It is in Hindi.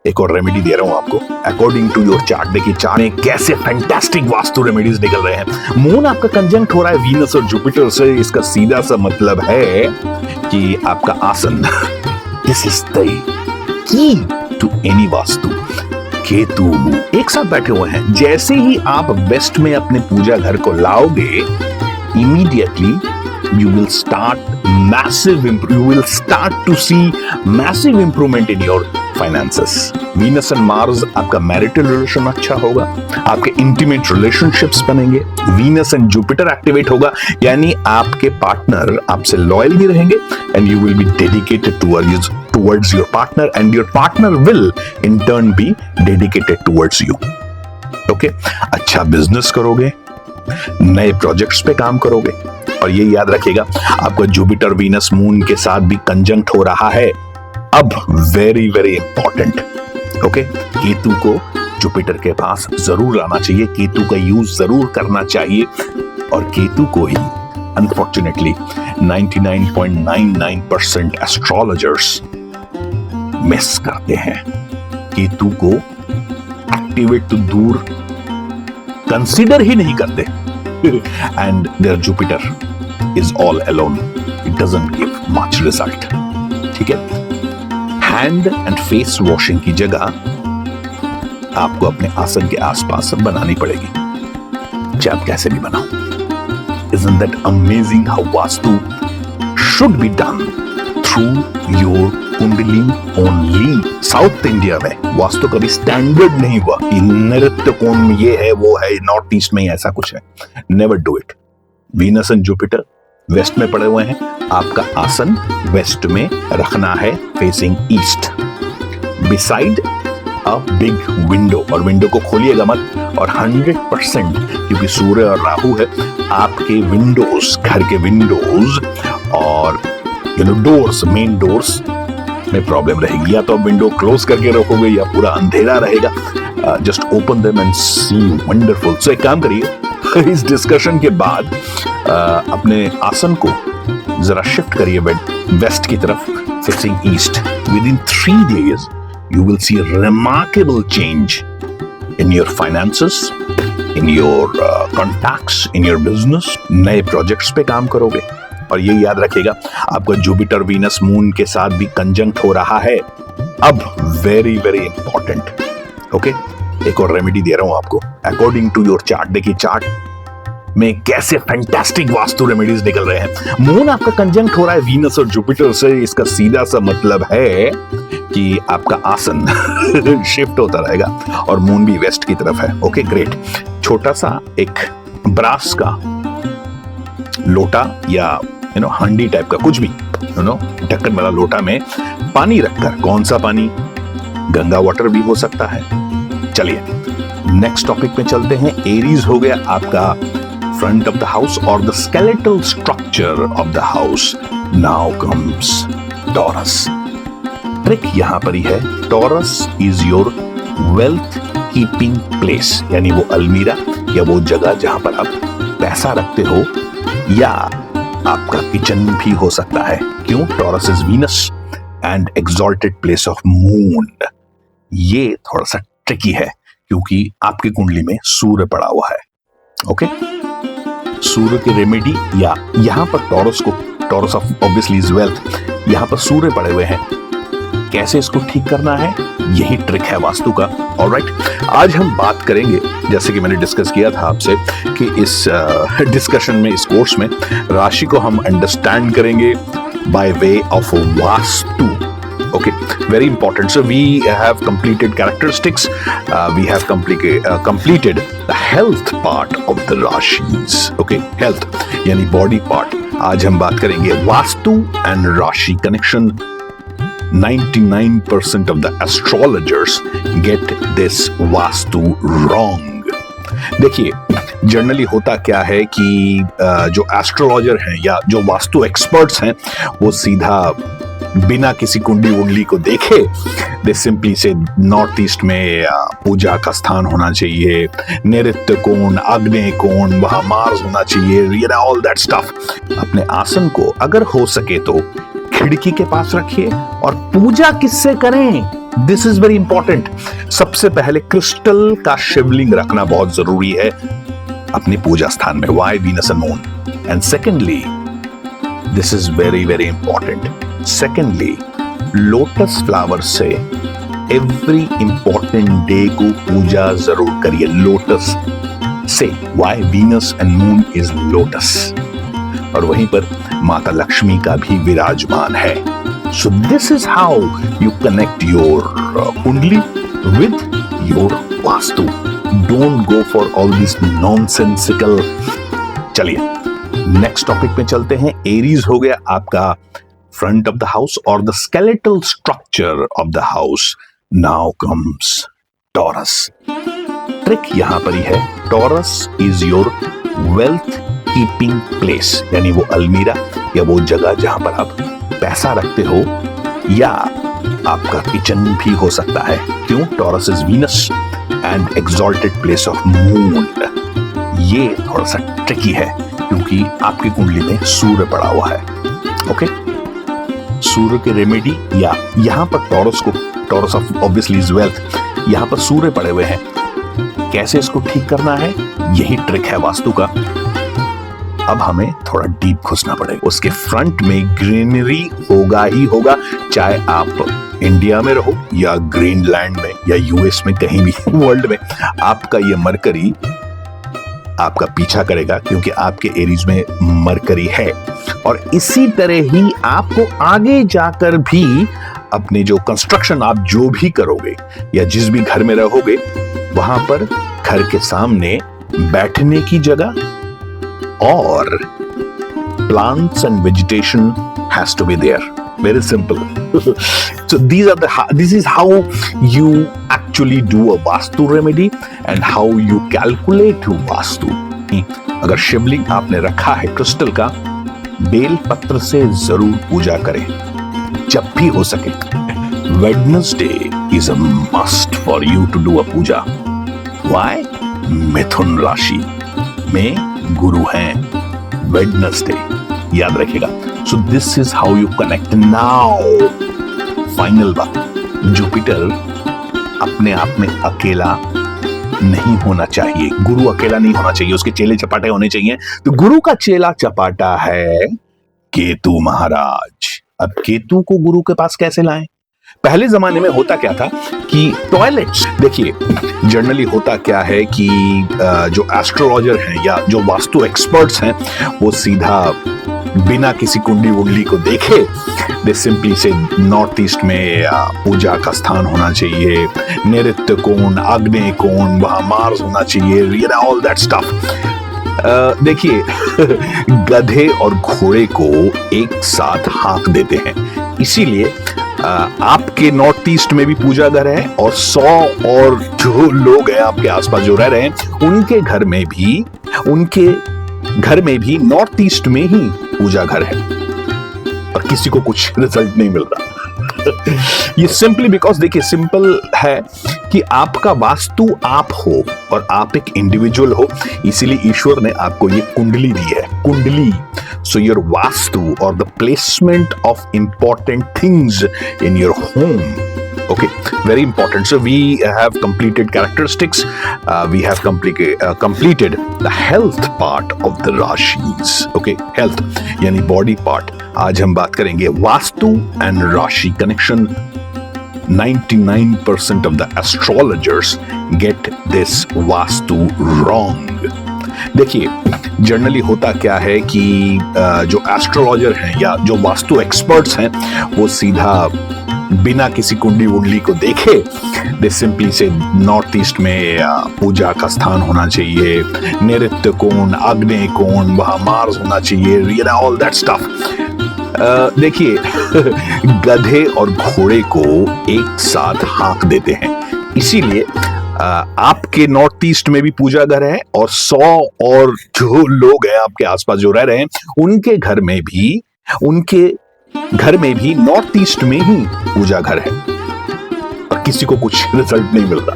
एक और रेमेडी दे रहा हूं आपको अकॉर्डिंग टू योर चार्ट। देखिए चार्ट में कैसे फैंटास्टिक वास्तु रेमेडीज निकल रहे हैं। मून आपका कंजंक्ट हो रहा है वीनस और जुपिटर से, इसका सीधा सा मतलब है कि आपका आसन this is the key to any Vastu. Ketu एक साथ बैठे हुए हैं। जैसे ही आप वेस्ट में अपने पूजा घर को लाओगे, immediately you will start to see massive improvement in your finances. Venus and Mars आपका मैरिटल रिलेशन अच्छा होगा, आपके इंटीमेट रिलेशनशिप्स बनेंगे। Venus and Jupiter एक्टिवेट होगा, यानी आपके पार्टनर आपसे लॉयल भी रहेंगे and you will be dedicated towards your partner and your partner will in turn be dedicated towards you. Okay? अच्छा बिजनेस करोगे, नए प्रोजेक्ट्स पे काम करोगे, और ये याद रखिएगा आपका जुपिटर वीनस मून के साथ भी कंजंक्ट हो रहा है। अब very very important, okay, Ketu को जुपिटर के पास जरूर लाना चाहिए, केतु का यूज जरूर करना चाहिए। और केतु को ही अनफॉर्चुनेटली 99.99% एस्ट्रोलॉजर्स मिस करते हैं। केतु को एक्टिवेट तो दूर कंसीडर ही नहीं करते and their Jupiter is all alone. It doesn't give much result. ठीक है? हैंड एंड फेस वॉशिंग की जगह आपको अपने आसन के आसपास बनानी पड़ेगी, चाहे आप कैसे भी बनाओ। Isn't that amazing how Vastu should be done through your कुंडली ओनली। साउथ इंडिया में वास्तु कभी स्टैंडर्ड नहीं हुआ कि नृत्य कोण में ये है वो है, नॉर्थ ईस्ट में ऐसा कुछ है। Never do it. Venus and Jupiter west में पड़े हुए हैं, आपका आसन वेस्ट में रखना है facing east, beside a big window. और विंडो को खोलिएगा मत, और 100% क्योंकि सूर्य और राहु है, आपके विंडोज, घर के विंडोज और डोर्स, मेन डोर्स में प्रॉब्लम रहेगी। या तो आप विंडो क्लोज करके रखोगे या पूरा अंधेरा रहेगा। Just open them and see wonderful. So एक काम करिए, इस डिस्कशन के बाद अपने आसन को जरा शिफ्ट करिए वेस्ट की तरफ facing east. With in 3 days you will see a remarkable change in your finances, in your contacts, in your business. नए प्रोजेक्ट्स पे काम करोगे। और ये याद रखिएगा आपका जुपिटर वीनस मून के साथ भी कंजंक्ट हो रहा है। अब वेरी वेरी इंपॉर्टेंट, ओके, एक और रेमेडी दे रहा हूं आपको अकॉर्डिंग टू योर चार्ट। देखिए चार्ट में कैसे फैंटास्टिक वास्तु रेमेडीज निकल रहे हैं। मून आपका कंजंक्ट हो रहा है वीनस और जुपिटर से, इसका सीधा सा मतलब है कि आपका आसन शिफ्ट होता रहेगा और मून भी वेस्ट की तरफ है। Okay great. छोटा सा एक ब्रास का लोटा या हांडी टाइप का कुछ भी ढक्कन वाला लोटा में पानी रखकर, कौन सा पानी, गंगा वाटर भी हो सकता है। चलिए नेक्स्ट टॉपिक में चलते हैं। एरीज हो गया आपका फ्रंट ऑफ द हाउस और the skeletal structure of the house. Now comes taurus. Trick यहां पर ही है, taurus is your wealth keeping place, यानी वो अलमीरा या वो जगह जहां पर आप पैसा रखते हो, या आपका किचन भी हो सकता है। क्यों? Taurus is Venus and exalted place of moon. ये थोड़ा सा ट्रिकी है क्योंकि आपकी कुंडली में सूर्य पड़ा हुआ है। ओके, सूर्य की रेमेडी, या यहां पर टॉरस ऑब्वियसली इज वेल्थ, यहां पर सूर्य पड़े हुए हैं, कैसे इसको ठीक करना है, यही ट्रिक है वास्तु का। ऑलराइट, आज हम बात करेंगे, जैसे कि मैंने डिस्कस किया था आपसे, कि इस डिस्कशन में, इस कोर्स में राशि को हम अंडरस्टैंड करेंगे by way of vastu. Okay, very important. So we have completed characteristics. We have completed the health part of the rashis. Okay, health यानी body part. आज हम बात करेंगे वास्तु and राशि connection. 99% of the astrologers get this vastu wrong. देखिए जनरली होता क्या है कि जो एस्ट्रोलॉजर हैं या जो वास्तु एक्सपर्ट्स हैं, वो सीधा बिना किसी कुंडली वुंडली को देखे दे सिंपली से नॉर्थ ईस्ट में पूजा का स्थान होना चाहिए, नैऋत्य कोण, आग्नेय कोण, वहां मार्स होना चाहिए, ऑल दैट स्टफ। अपने आसन को अगर हो सके तो खिड़की के पास रखिए, और पूजा किससे करें? This is very important. सबसे पहले क्रिस्टल का शिवलिंग रखना बहुत जरूरी है अपने पूजा स्थान में। Why Venus and moon? And secondly, this is very very important, secondly lotus flower से एवरी इंपॉर्टेंट डे को पूजा जरूर करिए लोटस से। Why Venus and moon is lotus. और वहीं पर माता लक्ष्मी का भी विराजमान है। So this is how you connect your kundli with your vastu. Don't go for all this nonsensical. चलिए नेक्स्ट टॉपिक में चलते हैं। एरीज हो गया आपका फ्रंट ऑफ द हाउस और the skeletal structure of the house. Now comes taurus. Trick यहां पर ही है। Taurus is your wealth keeping place, यानी वो अलमीरा या वो जगह जहां पर आप पैसा रखते हो, या आपका किचन भी हो सकता है। क्यों? Taurus is Venus and exalted place of moon. ये थोड़ा सा ट्रिकी है क्योंकि आपकी कुंडली में सूर्य पड़ा हुआ है। ओके, सूर्य के रेमेडी, या यहां पर taurus of obviously is wealth, यहां पर सूर्य पड़े हुए हैं। कैसे इसको ठीक करना है, यही ट्रिक है वास्तु का। अब हमें थोड़ा डीप घुसना पड़ेगा। उसके फ्रंट में ग्रीनरी होगा ही होगा, चाहे आप इंडिया में रहो या ग्रीनलैंड में या यूएस में, कहीं भी वर्ल्ड में। आपका ये मरकरी आपका पीछा करेगा क्योंकि आपके एरीज में मरकरी है। और इसी तरह ही आपको आगे जाकर भी अपने जो कंस्ट्रक्शन आप जो भी करोगे या जिस भी घर में रहोगे, वहां पर घर के सामने बैठने की जगह और plants and vegetation has to be there. Very simple. So this is how you actually do a vastu remedy and how you calculate vastu. अगर शिवलिंग आपने रखा है क्रिस्टल का, बेल पत्र से जरूर पूजा करें जब भी हो सके। Wednesday is a must for you to do a Puja. Why? मिथुन राशि में गुरु हैं। वेडनेसडे याद रखिएगा। सो this is how you connect. Now final बात, जुपिटर अपने आप में अकेला नहीं होना चाहिए। गुरु अकेला नहीं होना चाहिए, उसके चेले चपाटे होने चाहिए। तो गुरु का चेला चपाटा है केतु महाराज। अब केतु को गुरु के पास कैसे लाएं? पहले जमाने में होता क्या था कि टॉयलेट्स, देखिए जनरली होता क्या है कि जो एस्ट्रोलॉजर हैं या जो वास्तु एक्सपर्ट्स हैं, वो सीधा बिना किसी कुंडली वुंडली को देखे दे सिंपली से नॉर्थ ईस्ट में पूजा का स्थान होना चाहिए, नैऋत्य कोण, आग्नेय कोण, वहां मार्स होना चाहिए, ऑल दैट स्टफ। देखिए गधे और घोड़े को एक साथ हाँक देते हैं। इसीलिए आपके नॉर्थ ईस्ट में भी पूजा घर है और 100 और जो लोग हैं आपके आसपास जो रह रहे हैं, उनके घर में भी नॉर्थ ईस्ट में ही पूजा घर है और किसी को कुछ रिजल्ट नहीं मिल रहा। ये सिंपली बिकॉज, देखिए सिंपल है कि आपका वास्तु आप हो और आप एक इंडिविजुअल हो, इसीलिए ईश्वर ने आपको ये कुंडली दी है। कुंडली, so your vastu or the placement of important things in your home. Okay, very important. So we have completed characteristics. We have completed the health part of the rashis. Okay, health यानी body part. आज हम बात करेंगे वास्तु and राशि connection. 99% of the astrologers get this vastu wrong. देखिए जनरली होता क्या है कि जो एस्ट्रोलॉजर हैं या जो वास्तु एक्सपर्ट्स हैं, वो सीधा बिना किसी कुंडली वुंडली को देखे दे सिंपली से नॉर्थ ईस्ट में पूजा का स्थान होना चाहिए, नैऋत्य कोण, आग्नेय कोण, वहां मार्स होना चाहिए, ऑल दैट स्टफ। देखिए गधे और घोड़े को एक साथ हाँक देते हैं। इसीलिए आपके नॉर्थ ईस्ट में भी पूजा घर है और 100 और जो लोग हैं आपके आसपास जो रह रहे हैं, उनके घर में भी नॉर्थ ईस्ट में ही पूजा घर है और किसी को कुछ रिजल्ट नहीं मिल रहा।